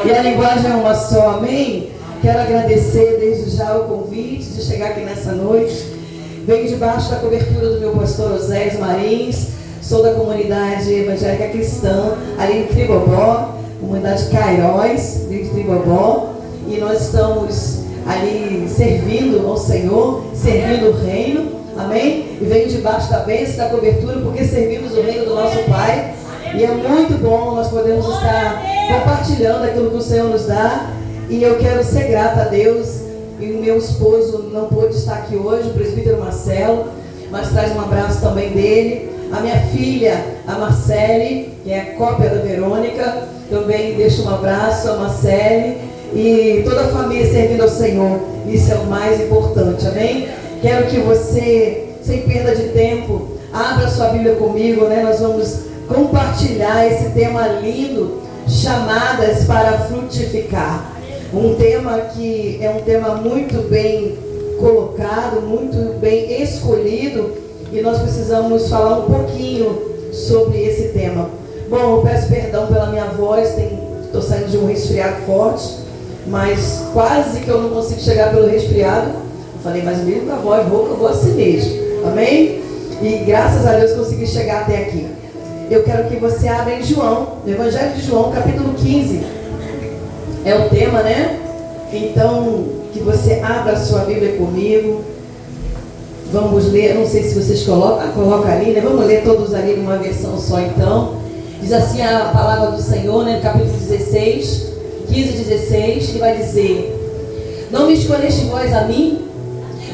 E a linguagem é uma só, amém? Quero agradecer desde já o convite de chegar aqui nessa noite. Venho debaixo da cobertura do meu pastor Oséias Marins. Sou da comunidade evangélica cristã, ali em Tribobó, comunidade Cairóis, de Tribobó. E nós estamos ali servindo ao Senhor, servindo o reino, amém? E venho debaixo da bênção, da cobertura, porque servimos o reino do nosso Pai. E é muito bom nós podemos estar compartilhando aquilo que o Senhor nos dá. E eu quero ser grata a Deus. E o meu esposo não pôde estar aqui hoje, o presbítero Marcelo, mas traz um abraço também dele. A minha filha, a Marcele, que é a cópia da Verônica, também deixo um abraço a Marcele. E toda a família servindo ao Senhor. Isso é o mais importante, amém? Quero que você, sem perda de tempo, abra sua Bíblia comigo, né? Nós vamos compartilhar esse tema lindo, chamadas para frutificar. Um tema que é um tema muito bem colocado, muito bem escolhido, e nós precisamos falar um pouquinho sobre esse tema. Bom, eu peço perdão pela minha voz, estou saindo de um resfriado forte, mas quase que eu não consigo chegar pelo resfriado. Eu falei, mas mesmo com a voz rouca, eu vou assim mesmo, amém? E graças a Deus consegui chegar até aqui. Eu quero que você abra em João, no Evangelho de João, capítulo 15. É o tema, né? Então, que você abra a sua Bíblia comigo. Vamos ler, não sei se vocês colocam ali, né? Vamos ler todos ali numa versão só então. Diz assim a palavra do Senhor, né? Capítulo 16, 15 e 16, que vai dizer: Não me escolheste vós a mim,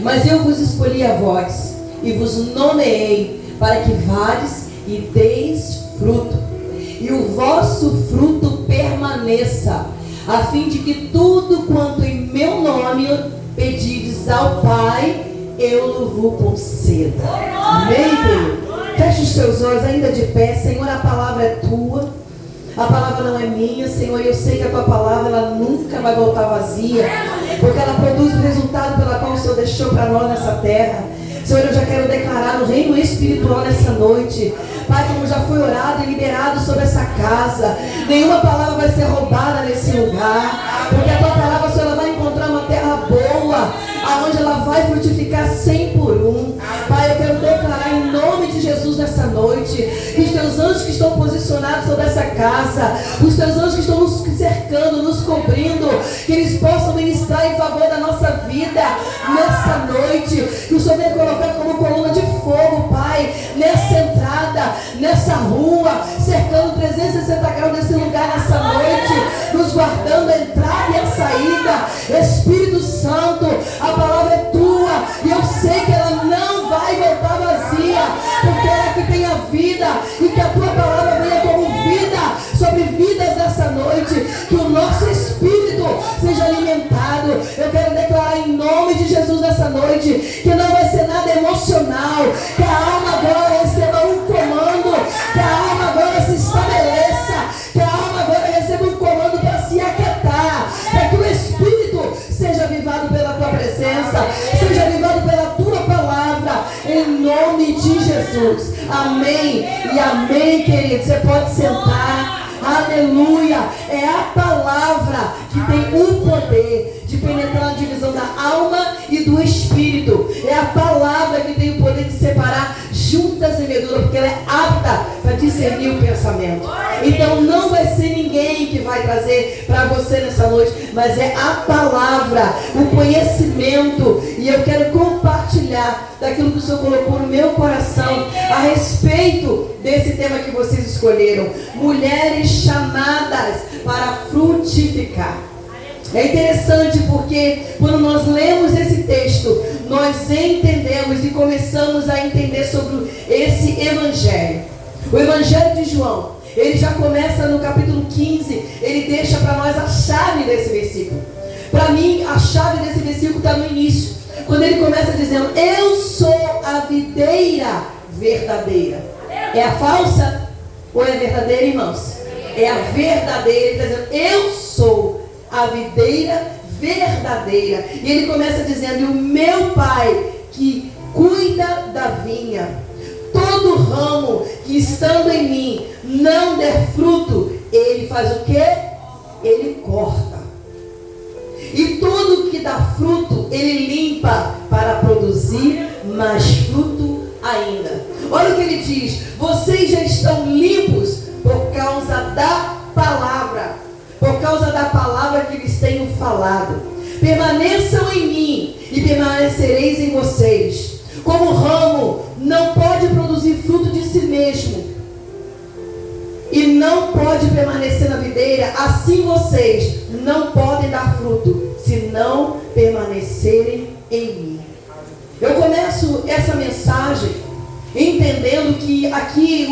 mas eu vos escolhi a vós, e vos nomeei, para que vades e deis fruto, e o vosso fruto permaneça, a fim de que tudo quanto em meu nome pedides ao Pai, eu vos conceda. Amém, Deus? Feche os teus olhos ainda de pé. Senhor, a palavra é tua, a palavra não é minha, Senhor. Eu sei que a tua palavra ela nunca vai voltar vazia, porque ela produz o resultado pela qual o Senhor deixou para nós nessa terra. Senhor, eu já quero declarar no reino espiritual nessa noite, Pai, como já foi orado e liberado sobre essa casa, nenhuma palavra vai ser roubada nesse lugar, porque a tua palavra, Senhor, ela vai encontrar uma terra boa, aonde ela vai frutificar 100 por 1. Pai, eu quero declarar em nome de Jesus nessa noite, que os teus anjos que estão posicionados sobre essa casa, os teus anjos que estão nos cercando, nos cobrindo, que eles possam ministrar em favor da nossa vida nessa noite, que o Senhor venha colocar como coluna de fogo, Pai, nessa entrada, nessa rua, cercando 360 graus desse lugar nessa noite, nos guardando a entrada e a saída. Espírito Santo, a palavra é tua, e eu sei que ela não vai voltar vazia, porque ela é que tem a vida, e que a tua palavra venha como vida sobre vidas nessa noite, que o nosso espírito seja alimentado. Eu quero declarar em nome de Jesus nessa noite, que não vai ser nada emocional, que a alma agora receba um comando, que a alma agora se estabeleça, que a alma agora receba um comando para se aquietar, para que o espírito seja avivado pela tua presença, seja avivado pela tua palavra, em nome de Jesus. Amém e amém, querido. Você pode sentar. Aleluia. É a palavra que tem o poder de penetrar na divisão da alma e do espírito. É a palavra que tem o poder de separar juntas e medulas, porque ela é apta para discernir o pensamento. Então não vai ser ninguém que vai trazer para você nessa noite, mas é a palavra, o conhecimento. E eu quero compartilhar daquilo que o Senhor colocou no meu coração a respeito desse tema que vocês escolheram: mulheres chamadas para frutificar. É interessante porque quando nós lemos esse texto, nós entendemos e começamos a entender sobre esse evangelho. O evangelho de João, ele já começa no capítulo 15, ele deixa para nós a chave desse versículo. Para mim, a chave desse versículo está no início, quando ele começa dizendo: eu sou a videira verdadeira. É a falsa ou é a verdadeira, irmãos? É a verdadeira. Ele está dizendo: eu sou a videira verdadeira. E ele começa dizendo: e o meu Pai que cuida da vinha, todo ramo que estando em mim não der fruto, ele faz o quê? Ele corta. E tudo que dá fruto, Ele limpa para produzir mais fruto ainda. Olha o que Ele diz: vocês já estão limpos por causa da palavra. Por causa da palavra que lhes tenho falado. Permaneçam em mim e permanecereis em vocês. Como o ramo não pode produzir fruto de si mesmo e não pode permanecer na videira, assim vocês não podem dar fruto se não permanecerem em mim. Eu começo essa mensagem entendendo que aqui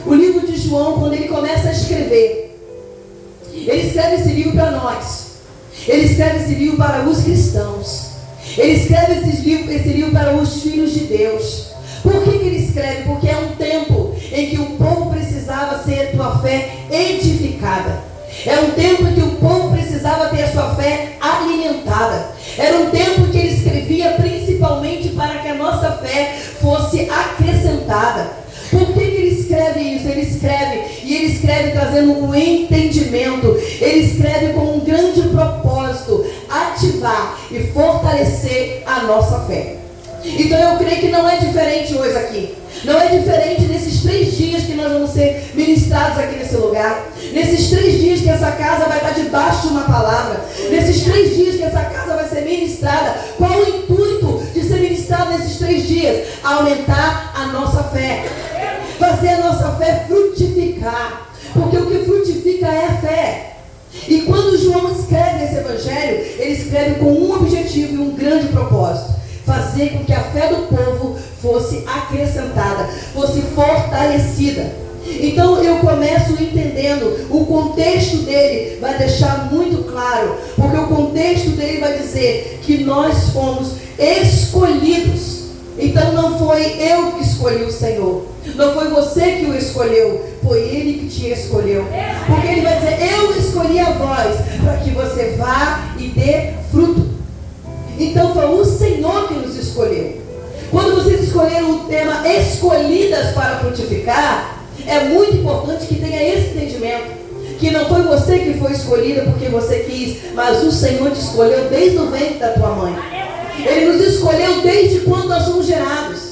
o livro de João, quando ele começa a escrever, ele escreve esse livro para nós. Ele escreve esse livro para os cristãos. Ele escreve esse livro para os filhos de Deus. Por que ele escreve? Porque é um tempo em que o povo precisava ser tua fé edificada. É um tempo em que o povo precisava ter a sua fé alimentada. Era um tempo em que ele escrevia principalmente para que a nossa fé fosse acrescentada. Por que ele escreve isso? Ele escreve trazendo um entendimento. Ele escreve com um grande propósito: ativar e fortalecer a nossa fé. Então eu creio que não é diferente hoje aqui. Não é diferente nesses 3 dias que nós vamos ser ministrados aqui nesse lugar. Nesses 3 dias que essa casa vai estar debaixo de uma palavra. Nesses 3 dias que essa casa vai ser ministrada. Qual o intuito de ser ministrado nesses 3 dias? Aumentar a nossa fé. Fazer a nossa fé frutificar. Porque o que frutifica é a fé. E quando João escreve esse evangelho, ele escreve com um objetivo e um grande propósito: fazer com que a fé do povo fosse acrescentada, fosse fortalecida. Então eu começo entendendo, o contexto dele vai deixar muito claro, porque o contexto dele vai dizer que nós fomos escolhidos. Então não foi eu que escolhi o Senhor, não foi você que o escolheu, foi Ele que te escolheu. Porque Ele vai dizer: eu escolhi a vós para que você vá e dê fruto. Então foi o Senhor que nos escolheu. Quando vocês escolheram o tema escolhidas para frutificar, é muito importante que tenha esse entendimento, que não foi você que foi escolhida porque você quis, mas o Senhor te escolheu desde o ventre da tua mãe. Ele nos escolheu desde quando nós somos gerados.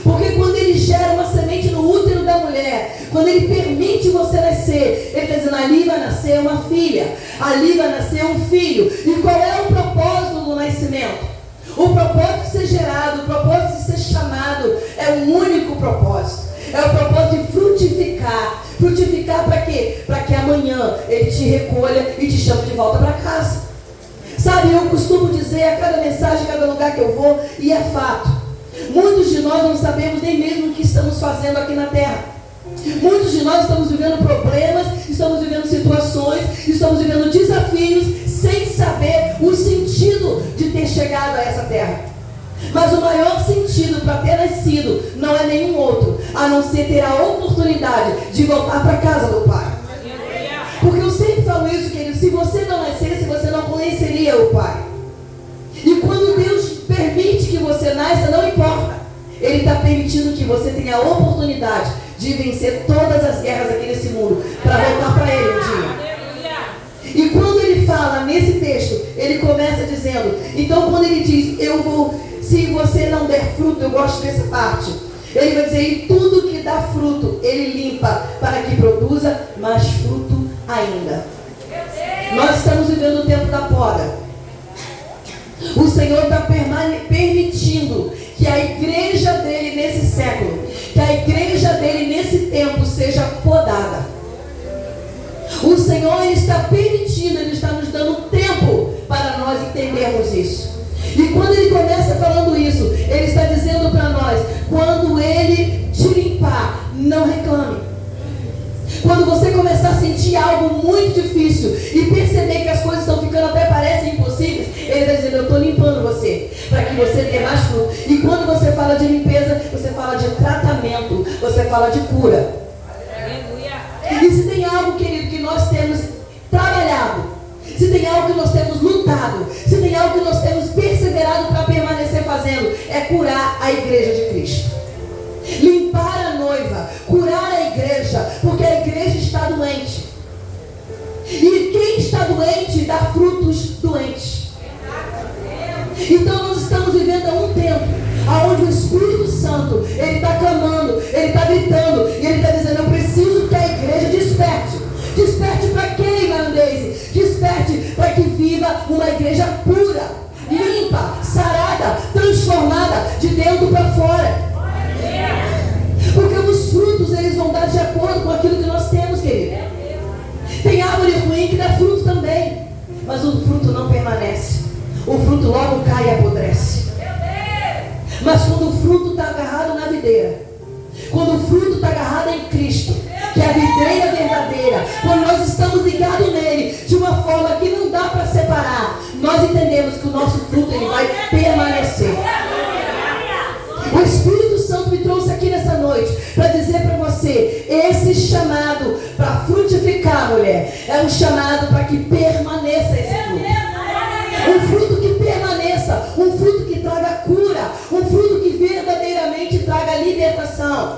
Porque quando Ele gera uma semente no útero da mulher, quando Ele permite você nascer, Ele está dizendo: ali vai nascer uma filha, ali vai nascer um filho. E qual é o propósito do nascimento? O propósito de ser gerado, o propósito de ser chamado, é um único propósito. É o propósito de frutificar. Frutificar para quê? Para que amanhã Ele te recolha e te chame de volta para casa. Sabe, eu costumo dizer a cada mensagem, a cada lugar que eu vou, e é fato: muitos de nós não sabemos nem mesmo o que estamos fazendo aqui na terra. Muitos de nós estamos vivendo problemas, estamos vivendo situações, estamos vivendo desafios, sem saber o sentido de ter chegado a essa terra. Mas o maior sentido para ter nascido não é nenhum outro, a não ser ter a oportunidade de voltar para a casa do Pai. Porque eu sempre falo isso, querido: se você não nascesse, você não conheceria o Pai. E quando Deus permite que você nasça, não importa, Ele está permitindo que você tenha a oportunidade de vencer todas as guerras aqui nesse mundo, para voltar para Ele um dia. E quando Ele fala nesse texto, Ele começa dizendo, então quando Ele diz: se você não der fruto, eu gosto dessa parte, Ele vai dizer: e tudo que dá fruto, Ele limpa para que produza mais fruto ainda. Nós estamos vivendo o tempo da poda. O Senhor está permitindo que a igreja dele nesse século, que a igreja dele nesse tempo seja podada. O Senhor está permitindo, Ele está nos dando tempo para nós entendermos isso. E quando Ele começa falando isso, Ele está dizendo para nós: quando Ele te limpar, não reclame. Quando você começar a sentir algo muito difícil e perceber que as coisas estão ficando até parecem impossíveis, Ele está dizendo: eu estou limpando você, para que você dê mais fruto. E quando você fala de limpeza, você fala de tratamento, você fala de cura. E se tem algo, querido, que nós temos trabalhado, se tem algo que nós temos lutado, se tem algo que nós temos perseverado para permanecer fazendo, é curar a igreja de Cristo. Limpar a noiva, curar a igreja, porque a igreja está doente. E quem está doente dá frutos doentes. Então nós estamos vivendo um tempo onde o Espírito Santo, ele está clamando, ele está gritando, e ele está dizendo: eu preciso que a igreja desperte. Desperte para quem, Irlandese? Desperte para que viva uma igreja pura, limpa, sarada, transformada de dentro para fora. Porque os frutos, eles vão dar de acordo com aquilo que nós temos, querido. Tem árvore ruim que dá fruto também, mas o fruto não permanece. O fruto logo cai e apodrece. Mas quando o fruto está agarrado na videira, quando o fruto está agarrado em Cristo, que é a videira verdadeira, quando nós estamos ligados nele de uma forma que não dá para separar, nós entendemos que o nosso fruto, ele vai permanecer. O Espírito Santo me trouxe aqui nessa noite para dizer para você: esse chamado para frutificar, mulher, é um chamado para que permaneça esse fruto. Um fruto que permaneça, um fruto que traga cura, um fruto que verdadeiramente traga libertação,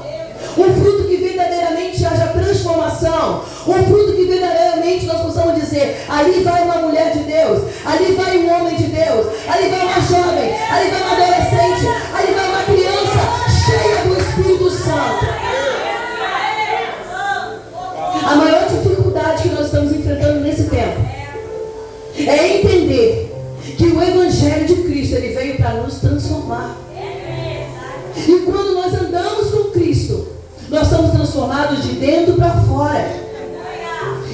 um fruto que verdadeiramente haja transformação, um fruto que verdadeiramente nós possamos dizer: ali vai uma mulher de Deus, ali vai um homem de Deus, ali vai uma jovem, ali vai uma adolescente, ali vai uma criança cheia do Espírito Santo. A maior dificuldade que nós estamos enfrentando nesse tempo é entender que o Evangelho de Cristo, ele veio para nos transformar. E quando nós andamos com Cristo, nós somos transformados de dentro para fora.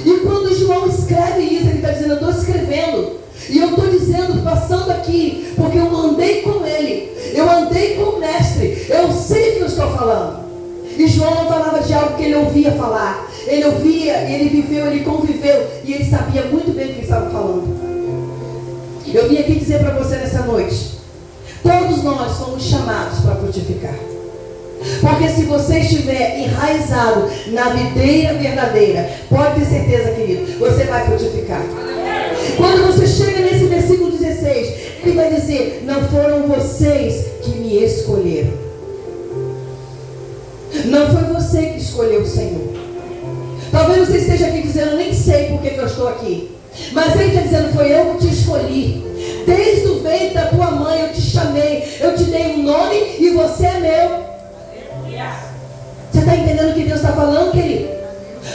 E quando João escreve isso, ele está dizendo: eu estou escrevendo, e eu estou dizendo, passando aqui, porque eu andei com ele, eu andei com o mestre, eu sei o que eu estou falando. E João não falava de algo que ele ouvia falar, ele ouvia, ele viveu, ele conviveu, e ele sabia muito bem o que ele estava falando. Eu vim aqui dizer para você nessa noite: todos nós somos chamados para frutificar. Porque se você estiver enraizado na videira verdadeira, pode ter certeza, querido, você vai frutificar. Quando você chega nesse versículo 16, ele vai dizer: não foram vocês que me escolheram. Não foi você que escolheu o Senhor. Talvez você esteja aqui dizendo: nem sei por que eu estou aqui. Mas ele está dizendo: foi eu que te escolhi. Desde o ventre da tua mãe eu te chamei, eu te dei um nome e você é meu. Você está entendendo o que Deus está falando, querido?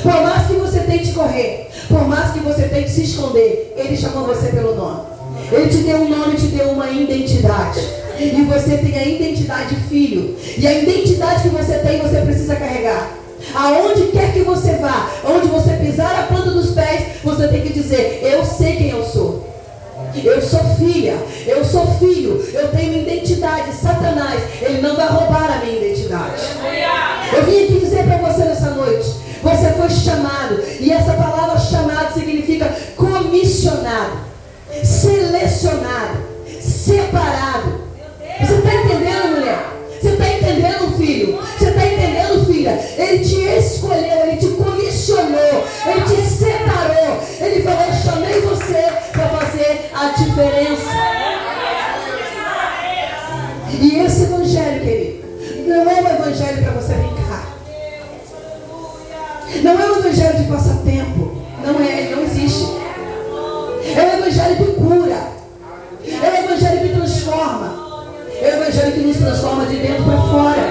Por mais que você tente correr, por mais que você tente se esconder, ele chamou você pelo nome. Ele te deu um nome, te deu uma identidade. E você tem a identidade filho. E a identidade que você tem, você precisa carregar. Aonde quer que você vá, onde você pisar a planta dos pés, você tem que dizer: eu sei quem eu sou. Eu sou filha, eu sou filho, eu tenho identidade. Satanás, ele não vai roubar a minha identidade. Eu vim aqui dizer para você nessa noite: você foi chamado, e essa palavra chamado significa comissionado, selecionado, separado. Você está entendendo, mulher? Você está entendendo, filho? Você está entendendo, filha? Ele te escolheu, ele te comissionou, ele te separou. Ele falou: eu chamei você para fazer a diferença. E esse evangelho, querido, não é um evangelho para você brincar. Não é um evangelho de passatempo. Não é, ele não existe. É um evangelho que cura. É um evangelho que transforma. É o evangelho que nos transforma de dentro para fora.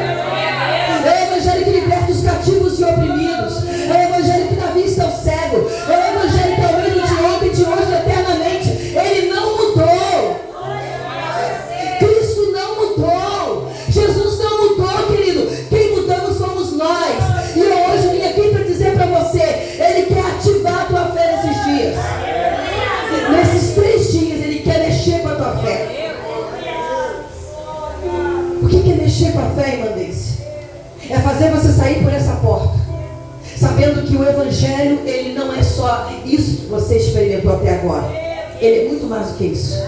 É o evangelho que liberta os cativos e oprimidos. É o evangelho que dá vista ao cego. É o evangelho que é o mesmo de ontem, de hoje, eternamente. Ele não mudou. Cristo não mudou. Jesus não mudou, querido. Quem mudamos somos nós. E eu hoje vim aqui para dizer para você: ele quer ativar a tua fé nesses dias. Nesses 3 dias ele quer mexer com a tua fé. O que é mexer com a fé, irmãs? É fazer você sair por essa porta, sabendo que o Evangelho, ele não é só isso que você experimentou até agora. Ele é muito mais do que isso.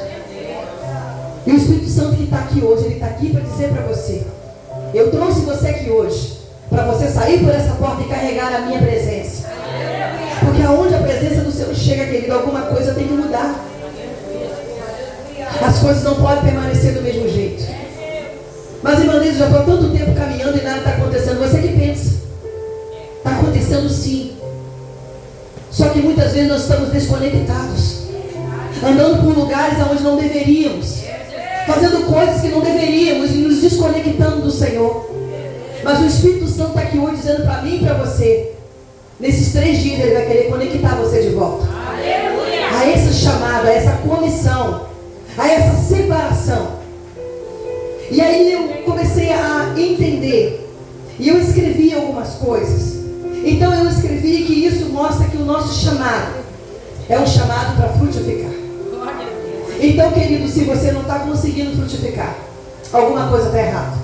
E o Espírito Santo que está aqui hoje, ele está aqui para dizer para você: eu trouxe você aqui hoje para você sair por essa porta e carregar a minha presença. Porque aonde a presença do Senhor chega, querido, alguma coisa tem que mudar. As coisas não podem permanecer do mesmo jeito. Mas, irmã Liz, eu já estou há tanto tempo caminhando e nada está acontecendo. Você que pensa? Está acontecendo sim. Só que muitas vezes nós estamos desconectados, andando por lugares onde não deveríamos, fazendo coisas que não deveríamos e nos desconectando do Senhor. Mas o Espírito Santo está aqui hoje dizendo para mim e para você, nesses 3 dias Ele vai querer conectar você de volta. Aleluia. A esse chamado, a essa comissão, a essa separação. E aí eu comecei a entender, e eu escrevi algumas coisas. Então eu escrevi que isso mostra que o nosso chamado é um chamado para frutificar. Então, querido, se você não está conseguindo frutificar, alguma coisa está errada.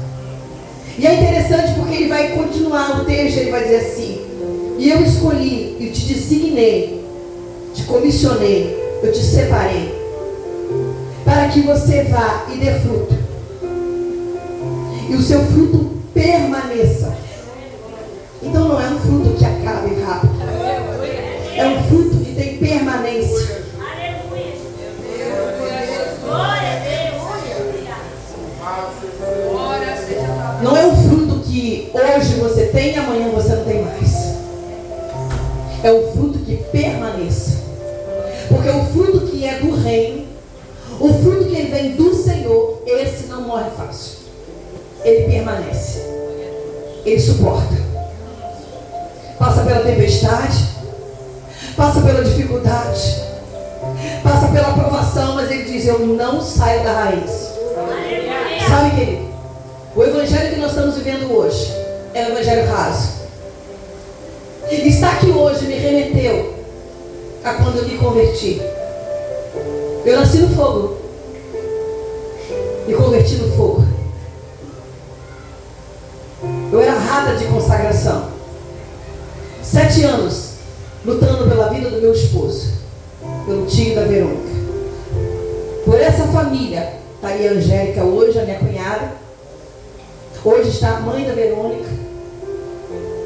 E é interessante porque ele vai continuar o texto, ele vai dizer assim: e eu escolhi, e te designei, te comissionei, eu te separei, para que você vá e dê fruto, e o seu fruto permaneça. Então não é um fruto que acaba rápido, é um fruto que tem permanência. Não é um fruto que hoje você tem e amanhã você não tem mais. É um fruto que permaneça. Porque o fruto que é do reino, o fruto que vem do Senhor, esse não morre fácil. Ele permanece. Ele suporta. Passa pela tempestade, passa pela dificuldade, passa pela provação, mas ele diz: eu não saio da raiz. Sabe, querido? O evangelho que nós estamos vivendo hoje é um evangelho raso. Estar aqui hoje me remeteu a quando eu me converti. Eu nasci no fogo, me converti no fogo. Eu era rata de consagração. 7 anos lutando pela vida do meu esposo, pelo tio da Verônica. Por essa família está aí a Angélica hoje, a minha cunhada. Hoje está a mãe da Verônica,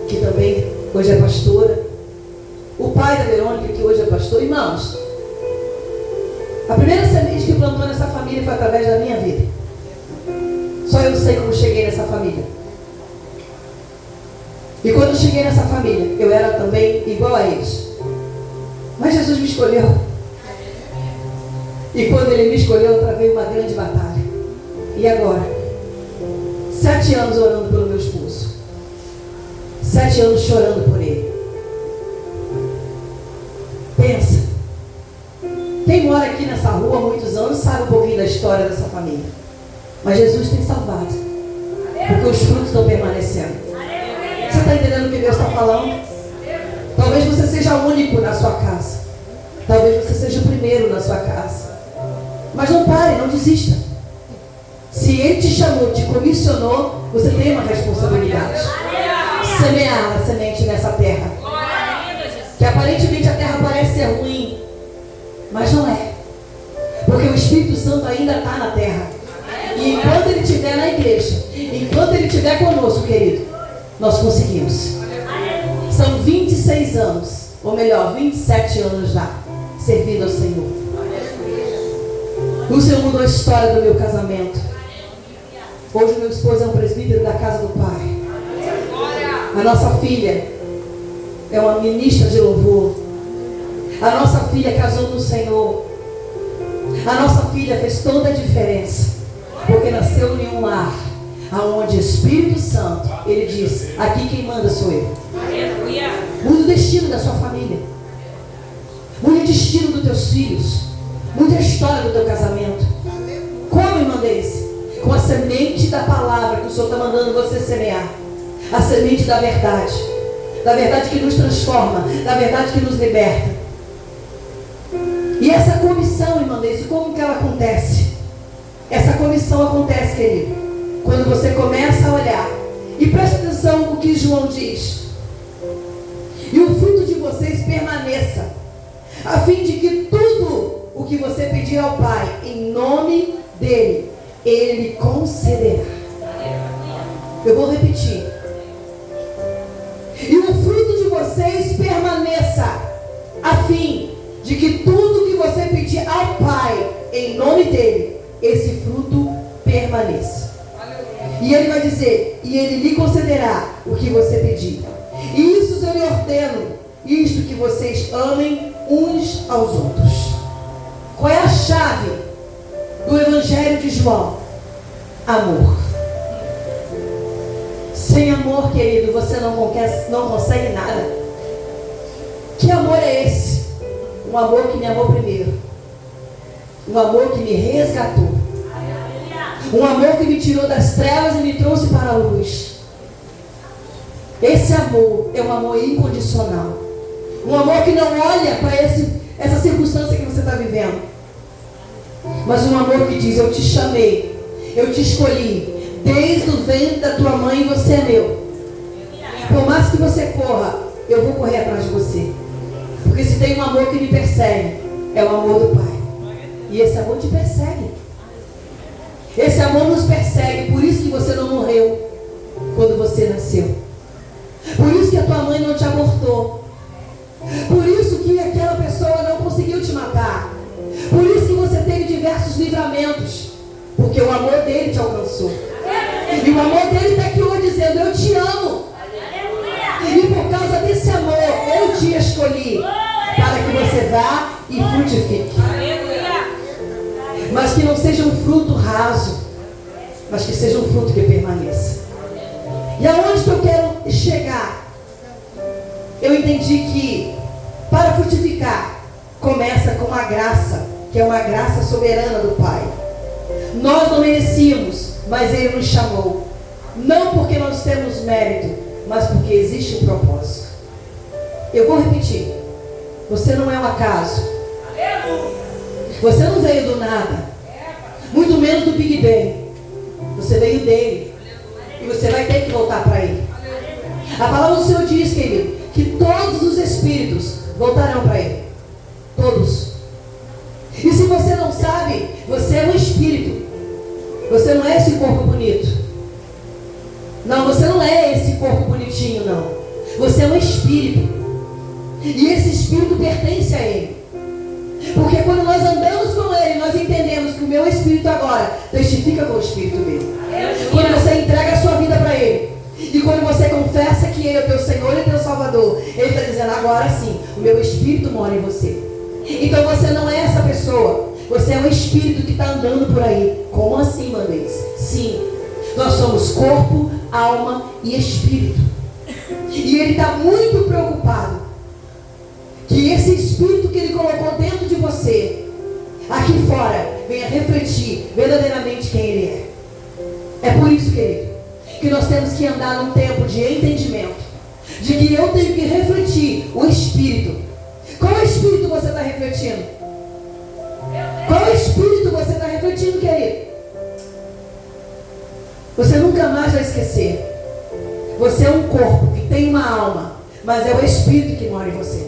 que também hoje é pastora. O pai da Verônica, que hoje é pastor. Irmãos, a primeira semente que plantou nessa família foi através da minha vida. Só eu sei como cheguei nessa família. E quando eu cheguei nessa família, eu era também igual a eles. Mas Jesus me escolheu. E quando Ele me escolheu, eu travei uma grande batalha. E agora? 7 anos orando pelo meu esposo. 7 anos chorando por ele. Pensa. Quem mora aqui nessa rua há muitos anos sabe um pouquinho da história dessa família. Mas Jesus tem salvado. Porque os frutos estão permanecendo. Você está entendendo o que Deus está falando? Talvez você seja o único na sua casa. Talvez você seja o primeiro na sua casa. Mas não pare, não desista. Se Ele te chamou, te comissionou, você tem uma responsabilidade. Semear a semente nessa terra. Que aparentemente a terra parece ser ruim, mas não é. Porque o Espírito Santo ainda está na terra. E enquanto Ele estiver na igreja, enquanto Ele estiver conosco, querido, nós conseguimos. São 26 anos, ou melhor, 27 anos já, servindo ao Senhor. O Senhor mudou a história do meu casamento. Hoje meu esposo é um presbítero da casa do Pai. A nossa filha é uma ministra de louvor. A nossa filha casou no Senhor. A nossa filha fez toda a diferença, porque nasceu em um lar aonde o Espírito Santo, Ele diz: aqui quem manda sou eu. Muda o destino da sua família. Muda o destino dos teus filhos. Muda a história do teu casamento. Como, irmã Deise? Com a semente da palavra que o Senhor está mandando você semear. A semente da verdade. Da verdade que nos transforma. Da verdade que nos liberta. E essa comissão, irmã Deise, como que ela acontece? Essa comissão acontece, querido, quando você começa a olhar. E presta atenção no que João diz. E o fruto de vocês permaneça, a fim de que tudo o que você pedir ao Pai, em nome dEle, Ele concederá. Eu vou repetir. E o fruto de vocês permaneça, a fim de que tudo que você pedir ao Pai, em nome dEle, esse fruto permaneça. E Ele vai dizer: e Ele lhe concederá o que você pedir. E isso eu lhe ordeno, isto que vocês amem uns aos outros. Qual é a chave do Evangelho de João? Amor. Sem amor, querido, você não consegue nada. Que amor é esse? Um amor que me amou primeiro. Um amor que me resgatou. Um amor que me tirou das trevas e me trouxe para a luz. Esse amor é um amor incondicional. Um amor que não olha para essa circunstância que você está vivendo. Mas um amor que diz: eu te chamei, eu te escolhi. Desde o ventre da tua mãe você é meu. Por mais que você corra, eu vou correr atrás de você. Porque se tem um amor que me persegue, é o amor do Pai. E esse amor te persegue. Esse amor nos persegue. Por isso que você não morreu quando você nasceu. Por isso que a tua mãe não te abortou. Por isso que aquela pessoa não conseguiu te matar. Por isso que você teve diversos livramentos. Porque o amor dele te alcançou. E o amor dele está aqui hoje dizendo: eu te amo. E por causa desse amor, eu te escolhi para que você vá e frutifique. Mas que não seja um fruto raso, mas que seja um fruto que permaneça. E aonde que eu quero chegar? Eu entendi que para frutificar começa com a graça, que é uma graça soberana do Pai. Nós não merecíamos, mas Ele nos chamou. Não porque nós temos mérito, mas porque existe um propósito. Eu vou repetir. Você não é um acaso. Você não veio do nada. Muito menos do Big Bang. Você veio dele. E você vai ter que voltar para ele. A palavra do Senhor diz, querido, que todos os espíritos voltarão para ele. Todos. E se você não sabe, você é um espírito. Você não é esse corpo bonito. Não, você não é esse corpo bonitinho, não. Você é um espírito. E esse espírito pertence a ele. Porque quando nós andamos com ele, nós entendemos que o meu espírito agora testifica com o espírito dele. Quando você entrega a sua vida para ele, e quando você confessa que ele é o teu Senhor e teu Salvador, ele está dizendo: agora sim, o meu espírito mora em você. Então você não é essa pessoa. Você é um espírito que está andando por aí. Como assim, Mandês? Sim, nós somos corpo, alma e espírito. E ele está muito preocupado que esse espírito que ele colocou dentro de você, aqui fora, venha refletir verdadeiramente quem ele é. É por isso, querido, que nós temos que andar num tempo de entendimento, de que eu tenho que refletir o espírito. Qual espírito você está refletindo? Qual espírito você está refletindo, querido? Você nunca mais vai esquecer. Você é um corpo que tem uma alma, mas é o espírito que mora em você.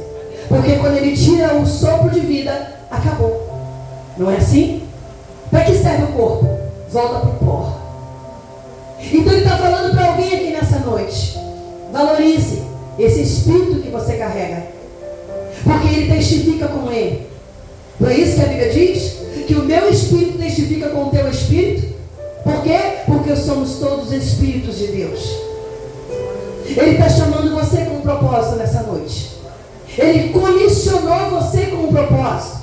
Porque quando ele tira o sopro de vida, acabou. Não é assim? Para que serve o corpo? Volta para o pó. Então ele está falando para alguém aqui nessa noite: valorize esse espírito que você carrega, porque ele testifica com ele. Não é isso que a Bíblia diz? Que o meu espírito testifica com o teu espírito. Por quê? Porque somos todos espíritos de Deus. Ele está chamando você com um propósito nessa noite. Ele comissionou você com um propósito.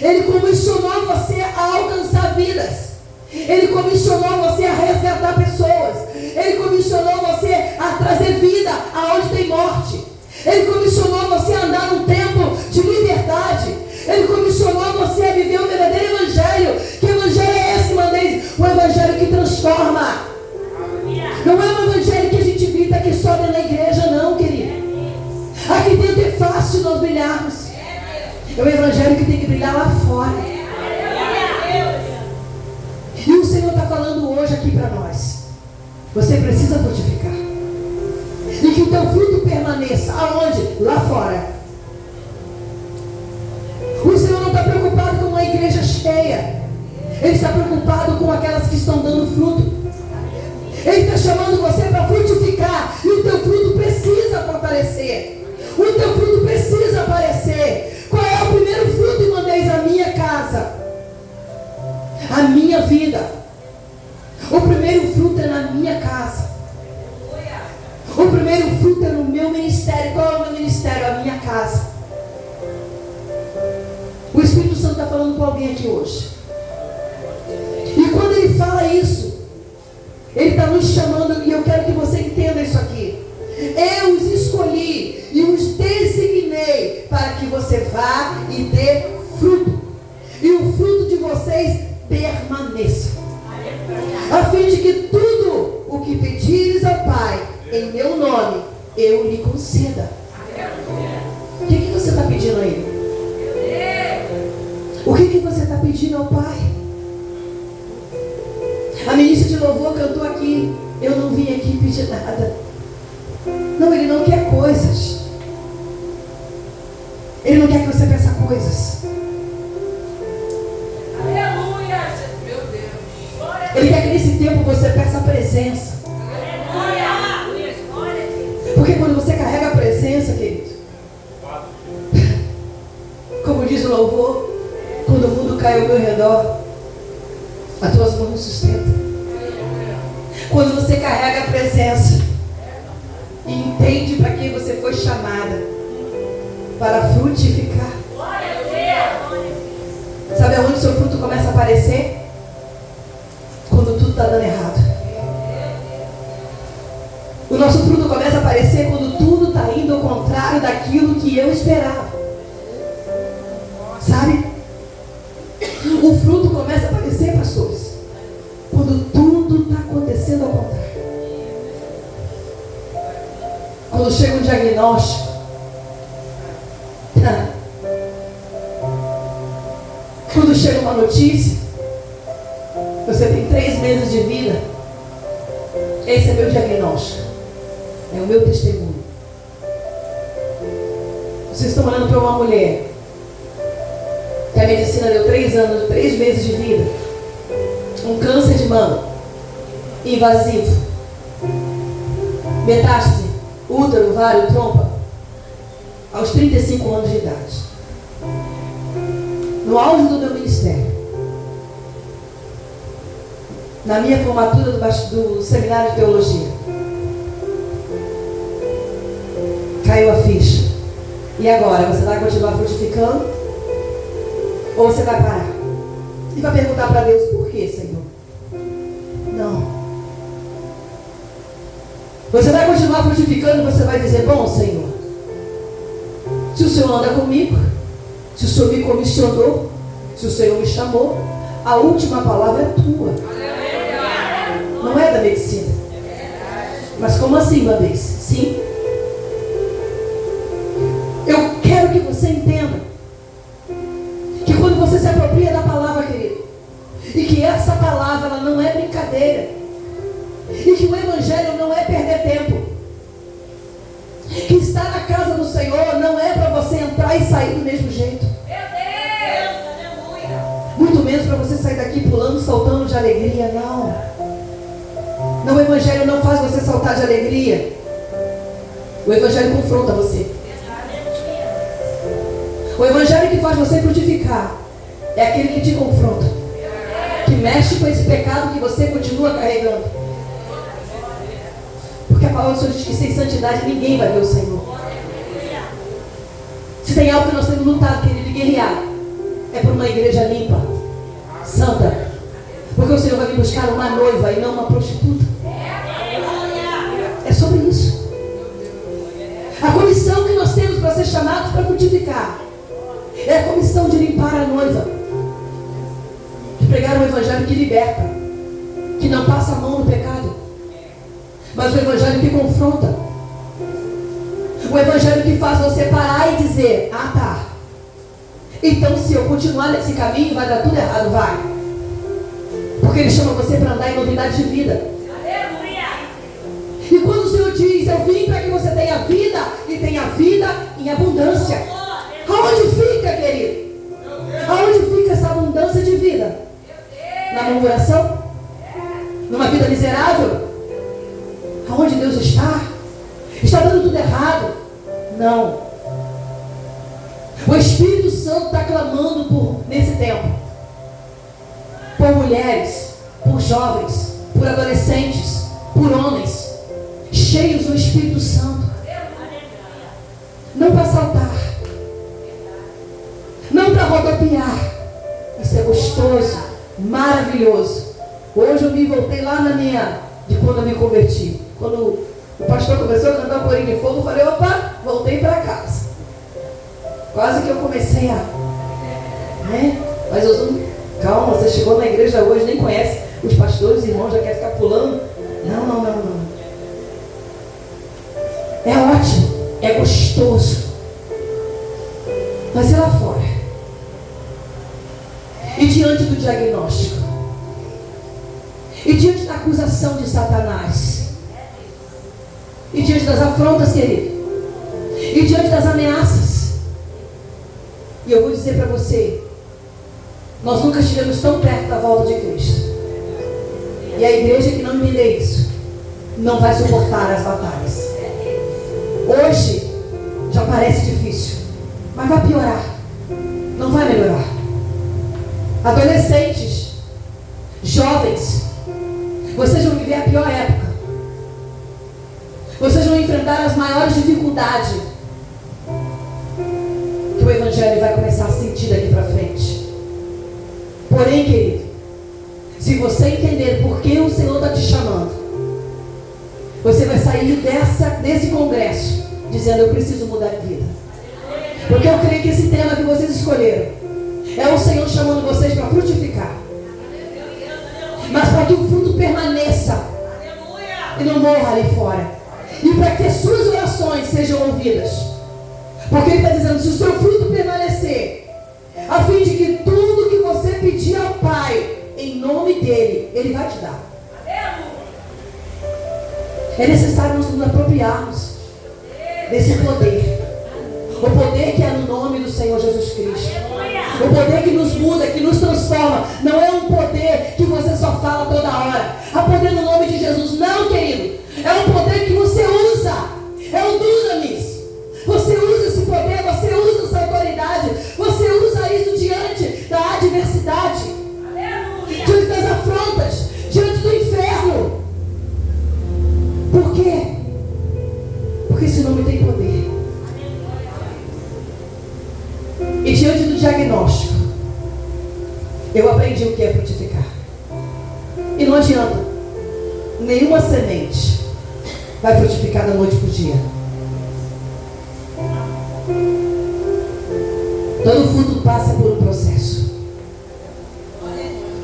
Ele comissionou você a alcançar vidas. Ele comissionou você a resgatar pessoas. Ele comissionou você a trazer vida aonde tem morte. Ele comissionou você a andar num tempo de liberdade. Ele comissionou você a viver o verdadeiro evangelho. Que evangelho é esse, Mandês? O evangelho que transforma. Não é um evangelho que a gente grita aqui só dentro da igreja, não, querido. Aqui dentro é fácil nós brilharmos. É o evangelho que tem que brilhar lá fora. E o Senhor está falando hoje aqui para nós: você precisa frutificar. E que o teu fruto permaneça. Aonde? Lá fora. O Senhor não está preocupado com uma igreja cheia. Ele está preocupado com aquelas que estão dando fruto. Ele está chamando você para frutificar. E o teu fruto precisa fortalecer. O teu fruto precisa aparecer. Qual é o primeiro fruto, Mandês? A minha casa, a minha vida. O primeiro fruto é na minha casa. O primeiro fruto é no meu ministério. Qual é o meu ministério? A minha casa. está falando com alguém aqui hoje. E quando Ele fala isso, Ele está nos chamando, e eu quero que você entenda isso aqui. Eu os escolhi e os designei para que você vá e dê fruto. E o fruto de vocês permaneça. A fim de que tudo o que pedires ao Pai, em meu nome, eu lhe conceda. O que você está pedindo a Ele? O que você está pedindo ao Pai? A ministra de louvor cantou aqui. Eu não vim aqui pedir nada. Não, Ele não quer coisas. Ele não quer que você peça coisas. Aleluia, meu Deus. Ele quer que nesse tempo você peça a presença. Aleluia. Porque quando você carrega a presença, querido, como diz o louvor, quando o mundo cai ao meu redor, as tuas mãos sustentam. Quando você carrega a presença e entende para quem você foi chamada, para frutificar. Sabe aonde seu fruto começa a aparecer? Quando tudo está dando errado. O nosso fruto começa a aparecer quando tudo está indo ao contrário daquilo que eu esperava. Sabe? O fruto começa a aparecer, pastores, quando tudo está acontecendo ao contrário. Quando chega um diagnóstico, quando chega uma notícia, você tem 3 meses de vida. Esse é meu diagnóstico, é o meu testemunho. Vocês estão olhando para uma mulher que a medicina deu 3 meses de vida, um câncer de mama invasivo, metástase, útero, ovário, trompa, aos 35 anos de idade. No auge do meu ministério, na minha formatura do seminário de teologia, caiu a ficha. E agora? Você vai continuar frutificando? Ou você vai parar? E vai perguntar para Deus: por que, Senhor? Não. Você vai continuar frutificando e você vai dizer: bom, Senhor, se o Senhor anda comigo, se o Senhor me comissionou, se o Senhor me chamou, a última palavra é tua. Não é da medicina. Mas como assim, uma vez? Sim. Eu quero que você entenda que quando você se apropria da palavra, querido, e que essa palavra ela não é brincadeira, e que o evangelho não é perder tempo, que estar na casa do Senhor não é para você entrar e sair do mesmo jeito. Muito menos para você sair daqui pulando, saltando de alegria. Não. Não, o evangelho não faz você saltar de alegria. O evangelho confronta você. O evangelho que faz você frutificar é aquele que te confronta, que mexe com esse pecado que você continua carregando. Porque a palavra do Senhor diz que sem santidade ninguém vai ver o Senhor. Se tem algo que nós temos lutado, querido, e guerrear, é por uma igreja limpa, santa. Porque o Senhor vai vir buscar uma noiva e não uma prostituta. É sobre isso. A comissão que nós temos para ser chamados para frutificar é a comissão de limpar a noiva, de pregar um evangelho que liberta, que não passa a mão no pecado, mas o evangelho que confronta, o evangelho que faz você parar e dizer: ah, tá, então se eu continuar nesse caminho vai dar tudo errado. Vai, porque Ele chama você para andar em novidade de vida. E quando o Senhor diz: eu vim para que você tenha vida e tenha vida em abundância, aonde fica, querido? Aonde fica essa abundância de vida? Na murmuração? Numa vida miserável? Aonde Deus está? Está dando tudo errado? Não. O Espírito Santo está clamando nesse tempo, por mulheres, por jovens, por adolescentes, por homens cheios do Espírito Santo. Não para saltar, não para rodopiar, gostoso, maravilhoso. Hoje eu me voltei lá de quando eu me converti. Quando o pastor começou a cantar o Corinho de Fogo, eu falei, opa, voltei para casa. Quase que eu comecei mas eu sou, calma, você chegou na igreja hoje, nem conhece os pastores, irmãos, já quer ficar pulando. Não. É ótimo, é gostoso. Mas e lá fora? E diante do diagnóstico? E diante da acusação de Satanás? E diante das afrontas, querido? E diante das ameaças? E eu vou dizer para você, nós nunca estivemos tão perto da volta de Cristo. E a igreja que não entender isso, não vai suportar as batalhas. Hoje, já parece difícil, mas vai piorar. Não vai melhorar. Adolescentes, jovens, vocês vão viver a pior época. Vocês vão enfrentar as maiores dificuldades que o Evangelho vai começar a sentir daqui para frente. Porém, querido, se você entender por que o Senhor está te chamando, você vai sair desse congresso dizendo, eu preciso mudar de vida. Porque eu creio que esse tema que vocês escolheram é o Senhor chamando vocês para frutificar. Mas para que o fruto permaneça e não morra ali fora. E para que as suas orações sejam ouvidas. Porque Ele está dizendo, se o seu fruto permanecer, a fim de que tudo que você pedir ao Pai, em nome dEle, Ele vai te dar. É necessário nos apropriarmos desse poder. O poder que é no nome do Senhor Jesus Cristo. O poder que nos muda, que nos transforma. Não é um poder que você só fala toda hora. Há poder no nome de Jesus. Não, querido. É um poder que você usa. É o dunamis. Você usa esse poder, você usa essa autoridade. Você usa isso diante da adversidade. Diante das afrontas. Diante do inferno. Por quê? Porque esse nome tem poder. E diante do diagnóstico, eu aprendi o que é frutificar. E não adianta, nenhuma semente vai frutificar da noite para o dia. Todo fruto passa por um processo.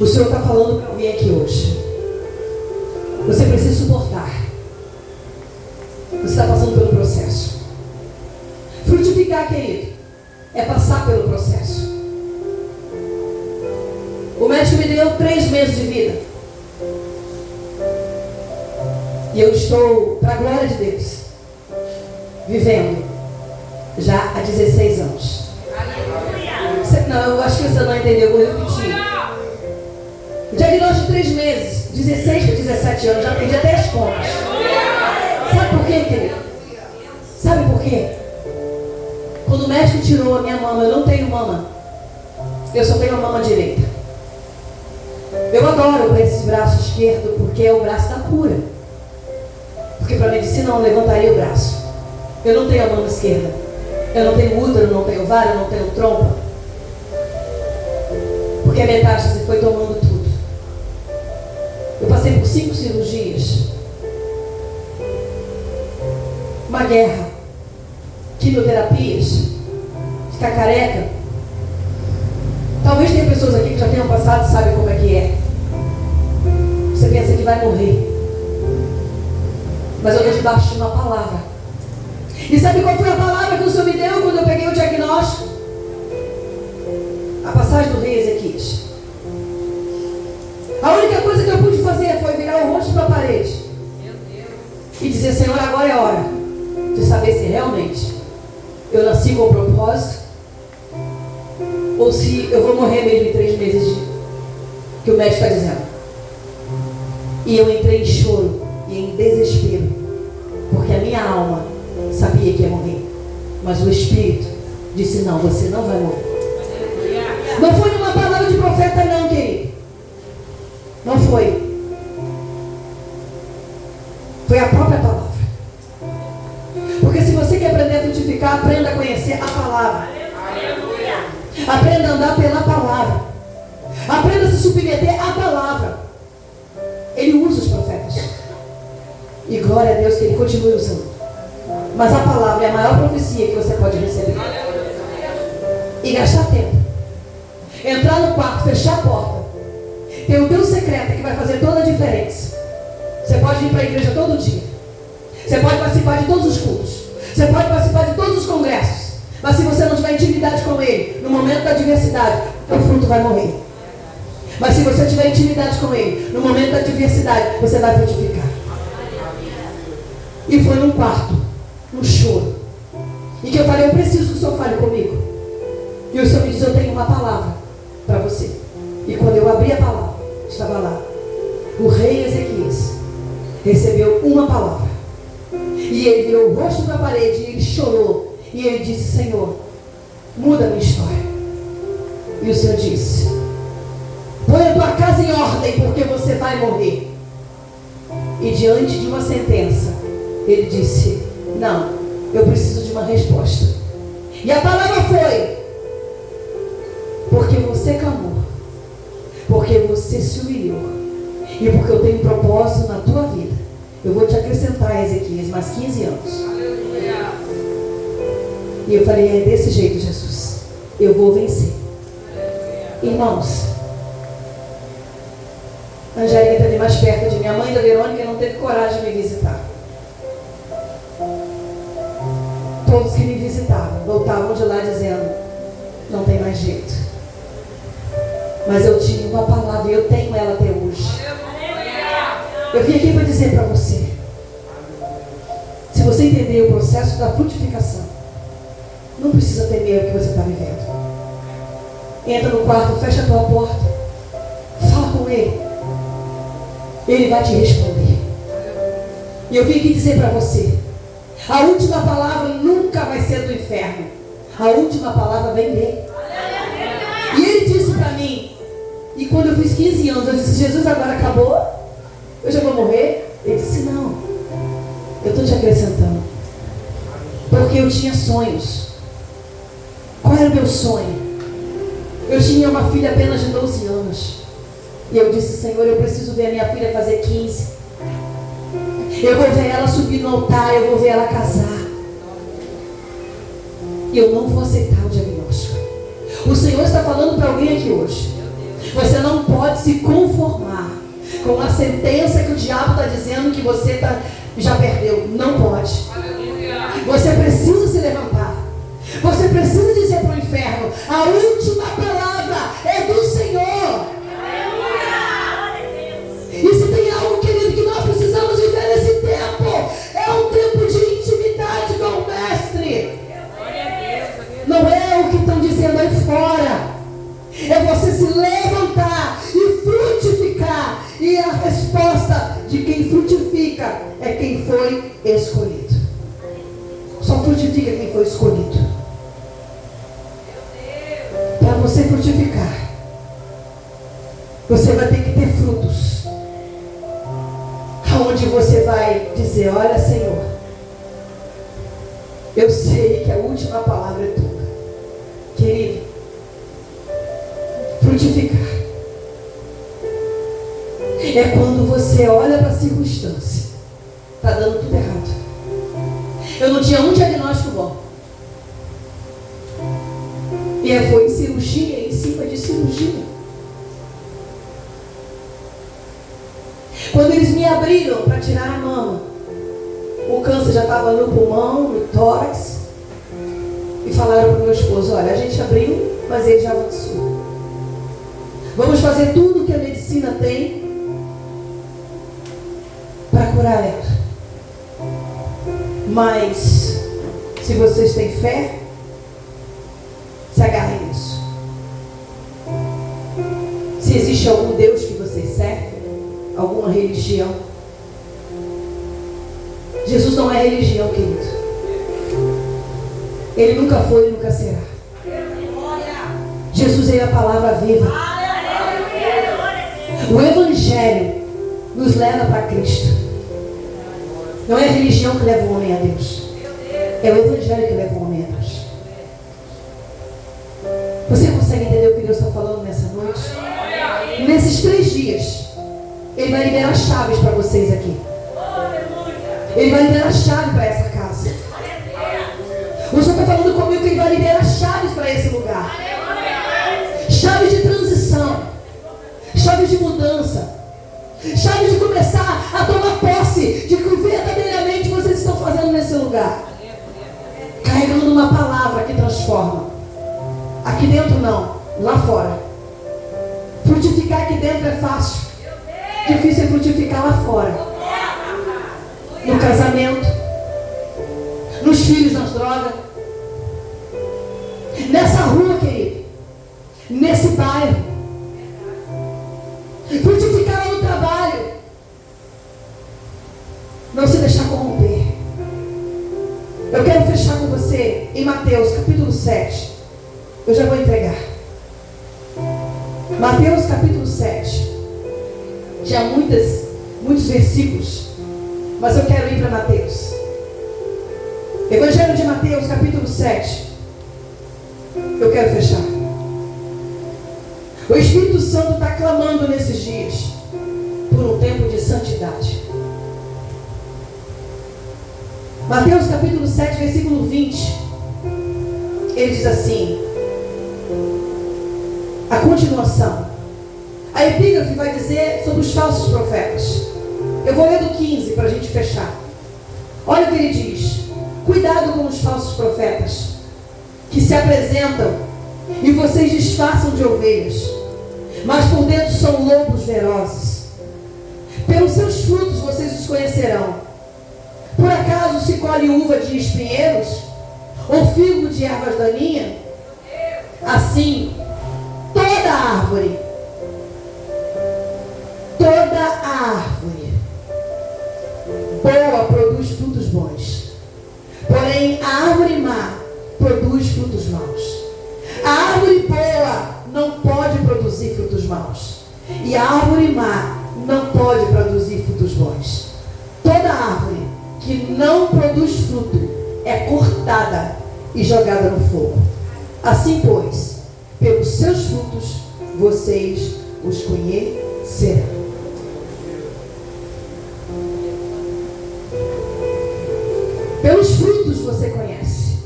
O Senhor está falando para mim aqui hoje. Você precisa suportar. Você está passando pelo processo. Frutificar, querido, é passar pelo processo. O médico me deu 3 meses de vida. E eu estou, para a glória de Deus, vivendo já há 16 anos. Não, eu acho que você não entendeu, eu vou repetir. O diagnóstico de 3 meses, 16 para 17 anos, já perdi até as contas. Sabe por quê, querido? Sabe por quê? Quando o médico tirou a minha mama, eu não tenho mama. Eu só tenho a mama direita. Eu adoro esse braço esquerdo porque é o braço da cura. Porque para a medicina não levantaria o braço. Eu não tenho a mama esquerda. Eu não tenho útero, não tenho vara, eu não tenho trompa. Porque a metástase foi tomando tudo. Eu passei por 5 cirurgias. Uma guerra. Quimioterapias. Ficar careca. Talvez tenha pessoas aqui que já tenham passado e sabem como é que é. Você pensa que vai morrer. Mas eu estou debaixo de uma palavra. E sabe qual foi a palavra que o Senhor me deu quando eu peguei o diagnóstico? A passagem do rei Ezequias. A única coisa que eu pude fazer foi virar o rosto para a parede e dizer, Senhor, agora é a hora de saber se realmente eu nasci com propósito ou se eu vou morrer mesmo em 3 meses que o médico está dizendo. E eu entrei em choro e em desespero, porque a minha alma sabia que ia morrer, mas o Espírito disse, não, você não vai morrer. Não foi numa palavra de profeta não, querido. Não foi. Foi a própria palavra. Porque se você quer aprender a frutificar, aprenda a conhecer a palavra. Aprenda a andar pela palavra. Aprenda E glória a Deus que Ele continue usando. Mas a palavra é a maior profecia que você pode receber. E gastar tempo. Entrar no quarto, fechar a porta. Ter o teu secreto que vai fazer toda a diferença. Você pode ir para a igreja todo dia. Você pode participar de todos os cultos. Você pode participar de todos os congressos. Mas se você não tiver intimidade com Ele, no momento da adversidade, o fruto vai morrer. Mas se você tiver intimidade com Ele, no momento da adversidade, você vai frutificar. E foi num quarto, num choro, e que eu falei, eu preciso que o Senhor fale comigo. E o Senhor me diz, eu tenho uma palavra para você. E quando eu abri a palavra, estava lá, o rei Ezequias recebeu uma palavra. E ele virou o rosto para a parede, e ele chorou. E ele disse, Senhor, muda a minha história. E o Senhor disse, põe a tua casa em ordem, porque você vai morrer. E diante de uma sentença, ele disse, não, eu preciso de uma resposta. E a palavra foi, porque você clamou, porque você se humilhou, e porque eu tenho um propósito na tua vida. Eu vou te acrescentar, Ezequias, mais 15 anos. Aleluia. E eu falei, é desse jeito, Jesus, eu vou vencer. Irmãos, a Angélica está ali mais perto de mim. A mãe da Verônica não teve coragem de me visitar. Todos que me visitavam voltavam de lá dizendo, não tem mais jeito. Mas eu tinha uma palavra e eu tenho ela até hoje. Eu vim aqui para dizer para você, se você entender o processo da frutificação, não precisa temer o que você está vivendo. Entra no quarto, fecha a tua porta, fala com Ele. Ele vai te responder. E eu vim aqui dizer para você, a última palavra nunca vai ser do inferno. A última palavra vem dele. E ele disse para mim, e quando eu fiz 15 anos, eu disse, Jesus, agora acabou? Eu já vou morrer? Ele disse, não, eu estou te acrescentando. Porque eu tinha sonhos. Qual era o meu sonho? Eu tinha uma filha apenas de 12 anos. E eu disse, Senhor, eu preciso ver a minha filha fazer 15. Eu vou ver ela subir no altar, eu vou ver ela casar. E eu não vou aceitar o diagnóstico. O Senhor está falando para alguém aqui hoje. Você não pode se conformar com a sentença que o diabo está dizendo que você já perdeu. Não pode. Você precisa se levantar. Você precisa dizer para o inferno, a última palavra é do Senhor. E se tem algo, querido, que nós precisamos viver nesse tempo, é um tempo de intimidade com o Mestre. Não é o que estão dizendo aí fora. É você se levantar e frutificar. E a resposta de quem frutifica é quem foi escolhido. Só frutifica quem foi escolhido. Para você frutificar, você vai ter que ter frutos. Onde você vai dizer, olha, Senhor, eu sei que a última palavra é tua. Querido, frutificar é quando você olha para a circunstância, está dando tudo errado. Eu não tinha um diagnóstico bom. E foi em cirurgia, em cima de cirurgia. Quando eles me abriram para tirar a mama, o câncer já estava no pulmão, no tórax. E falaram para o meu esposo, olha, a gente abriu, mas ele já avançou. Vamos fazer tudo que a medicina tem para curar ela. Mas, se vocês têm fé, se agarrem nisso. Se existe algum Deus que vocês servem, alguma religião. Jesus não é religião, querido. Ele nunca foi e nunca será. Jesus é a palavra viva. O Evangelho nos leva para Cristo. Não é a religião que leva o homem a Deus. É o Evangelho que leva o homem a Deus. Você consegue entender o que Deus está falando nessa noite? Nesses 3 dias, Ele vai liberar chaves para vocês aqui. Ele vai liberar a chave para essa casa. O Senhor está falando comigo que Ele vai liberar chaves para esse lugar. Chaves de transição. Chaves de mudança. Chaves de começar a tomar posse de que verdadeiramente vocês estão fazendo nesse lugar. Carregando uma palavra que transforma. Aqui dentro não, lá fora. Frutificar aqui dentro é fácil. Difícil é frutificar lá fora. No casamento, nos filhos, nas drogas, nessa rua, querido, nesse bairro, frutificar lá no trabalho, não se deixar corromper. Eu quero fechar com você em Mateus capítulo 7. Eu já vou entregar. Mateus capítulo 7. Tinha muitos versículos, mas eu quero ir para Mateus. Evangelho de Mateus capítulo 7. Eu quero fechar. O Espírito Santo está clamando nesses dias por um tempo de santidade. Mateus capítulo 7, versículo 20. Ele diz assim, a continuação. A epígrafe vai dizer sobre os falsos profetas. Eu vou ler do 15 para a gente fechar. Olha o que ele diz. Cuidado com os falsos profetas que se apresentam e vocês disfarçam de ovelhas, mas por dentro são lobos ferozes. Pelos seus frutos vocês os conhecerão. Por acaso se colhe uva de espinheiros ou figo de ervas daninhas? Assim, toda árvore boa produz frutos bons, porém a árvore má produz frutos maus. A árvore boa não pode produzir frutos maus, e a árvore má não pode produzir frutos bons. Toda árvore que não produz fruto é cortada e jogada no fogo. Assim, pois, pelos seus frutos vocês os conhecerão. Pelos frutos você conhece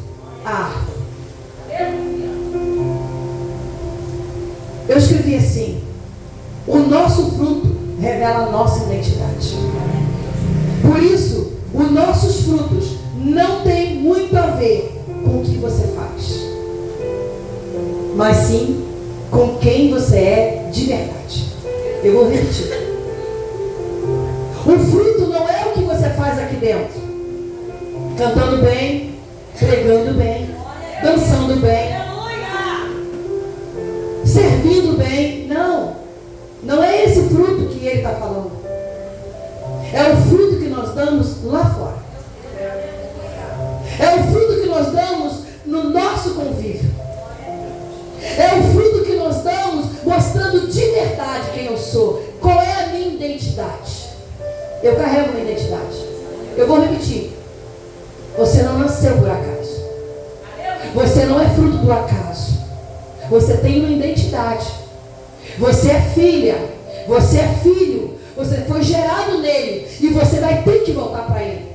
a árvore. Eu escrevi assim: o nosso fruto revela a nossa identidade. Por isso, os nossos frutos não têm muito a ver com o que você faz, mas sim com quem você é de verdade. Eu vou repetir. O fruto não é o que você faz aqui dentro, cantando bem, pregando bem, dançando bem, servindo bem. Não é esse fruto que ele está falando. É o fruto que nós damos lá fora. É o fruto que nós damos no nosso convívio. É o fruto que nós damos mostrando de verdade quem eu sou. Qual é a minha identidade? Eu carrego minha identidade. Eu vou repetir. Você não nasceu por acaso. Você não é fruto do acaso. Você tem uma identidade. Você é filha. Você é filho. Você foi gerado nele. E você vai ter que voltar para ele.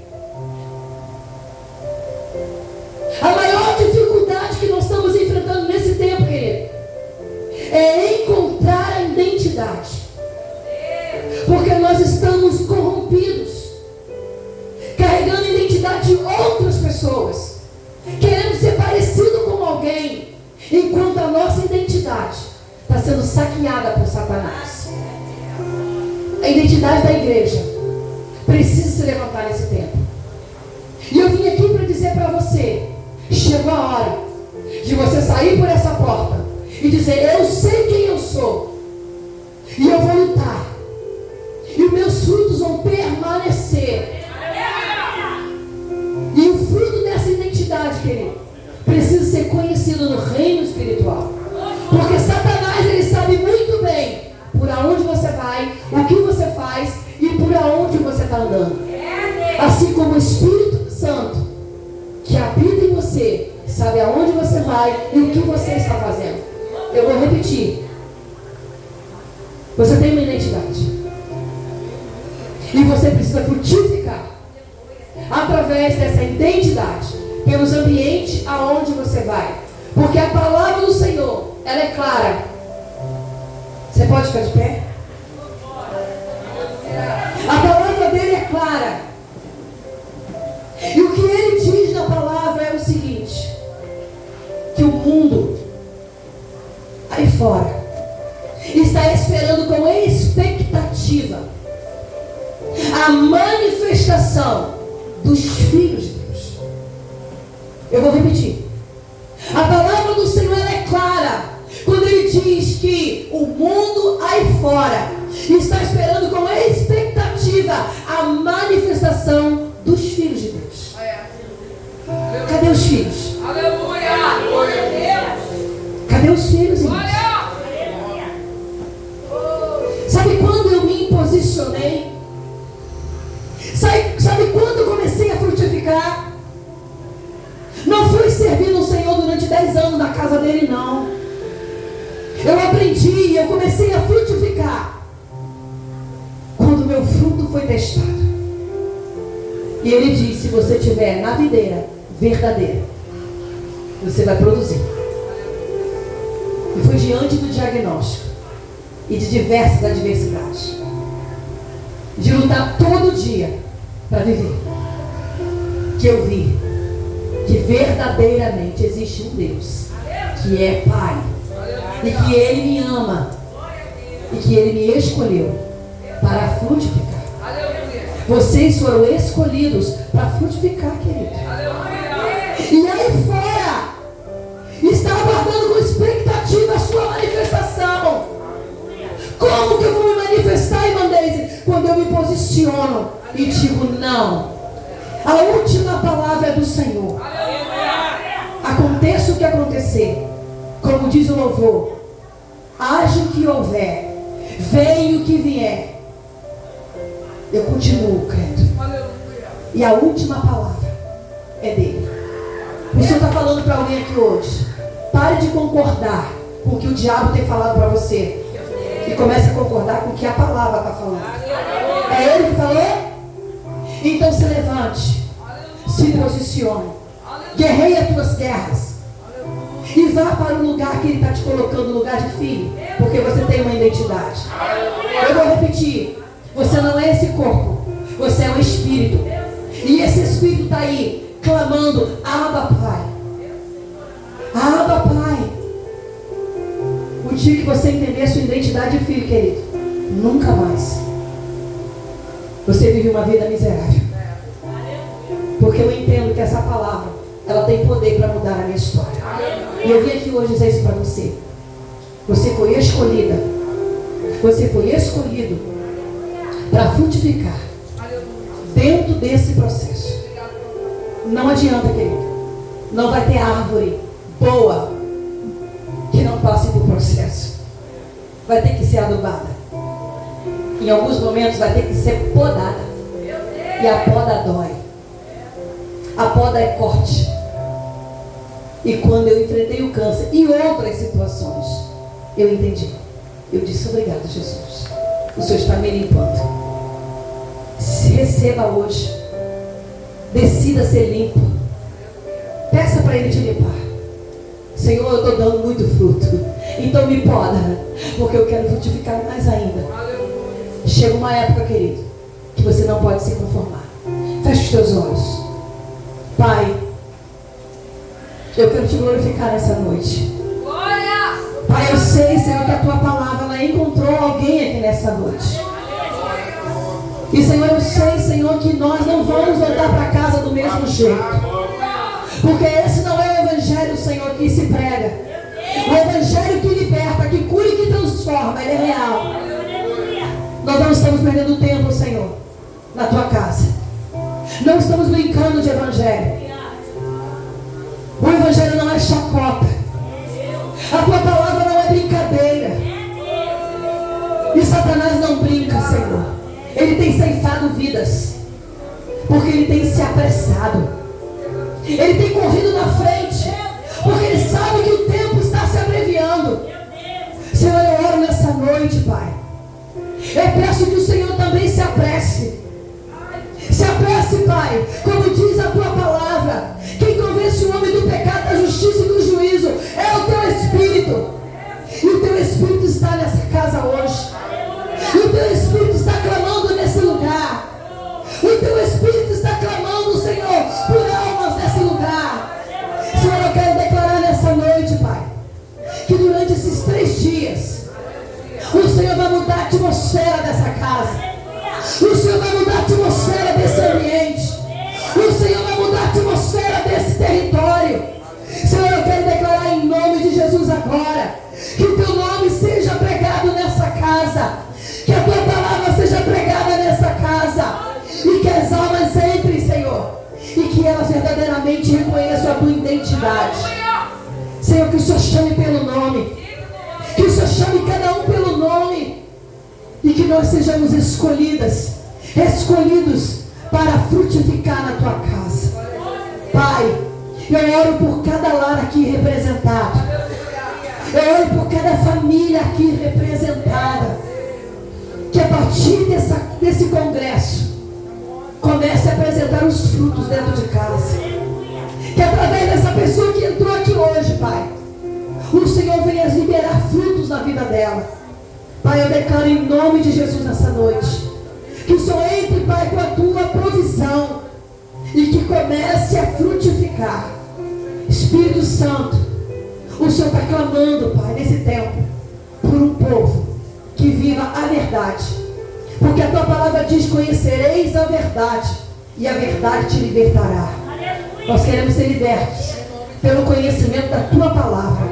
A maior dificuldade que nós estamos enfrentando nesse tempo, querido, é encontrar a identidade. Porque nós estamos corrompidos, carregando a identidade de outras pessoas, querendo ser parecido com alguém, enquanto a nossa identidade está sendo saqueada por Satanás. A identidade da igreja precisa se levantar nesse tempo. E eu vim aqui para dizer para você: chegou a hora de você sair por essa porta e dizer: eu sei quem eu sou, e eu vou lutar, e os meus frutos vão permanecer. E o fruto dessa identidade, querido, precisa ser conhecido no reino espiritual. Porque Satanás, ele sabe muito bem por aonde você vai, o que você faz e por aonde você está andando. Assim como o Espírito Santo, que habita em você, sabe aonde você vai e o que você está fazendo. Eu vou repetir. Você tem uma identidade. E você precisa frutificar através dessa identidade, pelos ambientes aonde você vai. Porque a palavra do Senhor, ela é clara. Você pode ficar de pé? A palavra dele é clara. E o que ele diz na palavra é o seguinte: que o mundo aí fora está esperando com expectativa a manifestação dos filhos de Deus. Eu vou repetir. A palavra do Senhor é clara quando ele diz que o mundo aí fora está esperando com expectativa a manifestação dos filhos de Deus. Cadê os filhos? Aleluia! Cadê os filhos, irmãos? Sabe quando eu me posicionei? Sabe quando eu comecei a frutificar? Não fui servindo o Senhor durante 10 anos na casa dele, não. Eu aprendi, eu comecei a frutificar quando meu fruto foi testado. E ele disse: se você estiver na videira verdadeira, você vai produzir. E foi diante do diagnóstico e de diversas adversidades, de lutar todo dia para viver, que eu vi que verdadeiramente existe um Deus que é Pai, e que Ele me ama, e que Ele me escolheu para frutificar. Vocês foram escolhidos para frutificar, querido. E aí fora está aguardando com expectativa a sua manifestação. Como que eu vou me manifestar, irmã Deise? Quando eu me posiciono e digo não. A última palavra é do Senhor. Aconteça o que acontecer, como diz o louvor, haja o que houver, venha o que vier, eu continuo crendo. E a última palavra é dele. O Senhor está falando para alguém aqui hoje: pare de concordar com o que o diabo tem falado para você e comece a concordar com o que a palavra está falando. É ele que falou? Então se levante, se posicione, guerreie as tuas guerras e vá para o lugar que ele está te colocando, no lugar de filho, porque você tem uma identidade. Eu vou repetir: você não é esse corpo, você é um espírito, e esse espírito está aí clamando: Abba, Pai, Abba, Pai. O dia que você entender a sua identidade de filho, querido, nunca mais você vive uma vida miserável. Porque eu entendo que essa palavra, ela tem poder para mudar a minha história. E eu vim aqui hoje dizer isso para você. Você foi escolhida. Você foi escolhido para frutificar dentro desse processo. Não adianta, querido. Não vai ter árvore boa que não passe por processo. Vai ter que ser adubada. Em alguns momentos vai ter que ser podada. E a poda dói. A poda é corte. E quando eu enfrentei o câncer e outras situações, eu entendi. Eu disse: obrigado, Jesus. O Senhor está me limpando. Se receba hoje. Decida ser limpo. Peça para Ele te limpar. Senhor, eu estou dando muito fruto, então me poda, porque eu quero frutificar mais ainda. Chega uma época, querido, que você não pode se conformar. Feche os teus olhos. Pai, eu quero te glorificar nessa noite. Pai, eu sei, Senhor, que a tua palavra ela encontrou alguém aqui nessa noite. E Senhor, eu sei, Senhor, que nós não vamos voltar para casa do mesmo jeito. Porque esse não é o evangelho, Senhor, que se prega. O evangelho que liberta, que cura e que transforma, ele é real. Nós não estamos perdendo tempo, Senhor, na tua casa. Não estamos brincando de evangelho. O evangelho não é chacota. A tua palavra não é brincadeira. E Satanás não brinca, Senhor. Ele tem ceifado vidas, porque ele tem se apressado. Ele tem corrido na frente, porque ele sabe que o tempo está se abreviando. Senhor, eu oro nessa noite, Pai. Eu peço que o Senhor também se apresse. Se apresse, Pai, como É o teu Espírito. E o teu Espírito está nessa casa hoje. E o teu Espírito está clamando nesse lugar. O teu Espírito está clamando, Senhor, por almas nesse lugar. Senhor, eu quero declarar nessa noite, Pai, que durante esses 3 dias, o Senhor vai mudar a atmosfera dessa casa. O Senhor vai mudar a atmosfera desse ambiente. O Senhor vai mudar a atmosfera desse território. Senhor, eu quero declarar em nome de Jesus agora, que o teu nome seja pregado nessa casa. Que a tua palavra seja pregada nessa casa. E que as almas entrem, Senhor. E que elas verdadeiramente reconheçam a tua identidade. Senhor, que o Senhor chame pelo nome. Que o Senhor chame cada um pelo nome. E que nós sejamos escolhidos para frutificar na tua casa. Pai, eu oro por cada lar aqui representado. Eu oro por cada família aqui representada. Que a partir desse congresso comece a apresentar os frutos dentro de casa. Que através dessa pessoa que entrou aqui hoje, Pai, o Senhor venha liberar frutos na vida dela. Pai, eu declaro em nome de Jesus nessa noite, que o Senhor entre, Pai, com a tua provisão e que comece a frutificar. Espírito Santo, o Senhor está clamando, Pai, nesse tempo, por um povo que viva a verdade. Porque a tua palavra diz: conhecereis a verdade, e a verdade te libertará. Nós queremos ser libertos pelo conhecimento da tua palavra.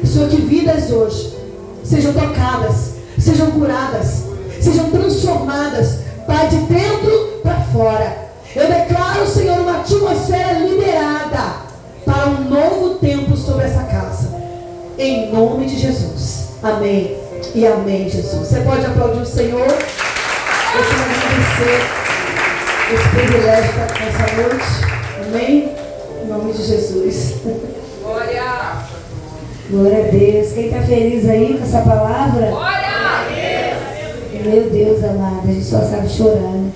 Senhor, que vidas hoje sejam tocadas, sejam curadas, sejam transformadas, Pai, de dentro para fora. Eu declaro, Senhor, uma atmosfera liberada para um novo tempo sobre essa casa. Em nome de Jesus. Amém e amém, Jesus. Você pode aplaudir o Senhor. Eu quero agradecer esse privilégio nessa noite. Amém? Em nome de Jesus. Glória! Glória a Deus. Quem está feliz aí com essa palavra? Glória a Deus! Meu Deus amado, a gente só sabe chorar, né?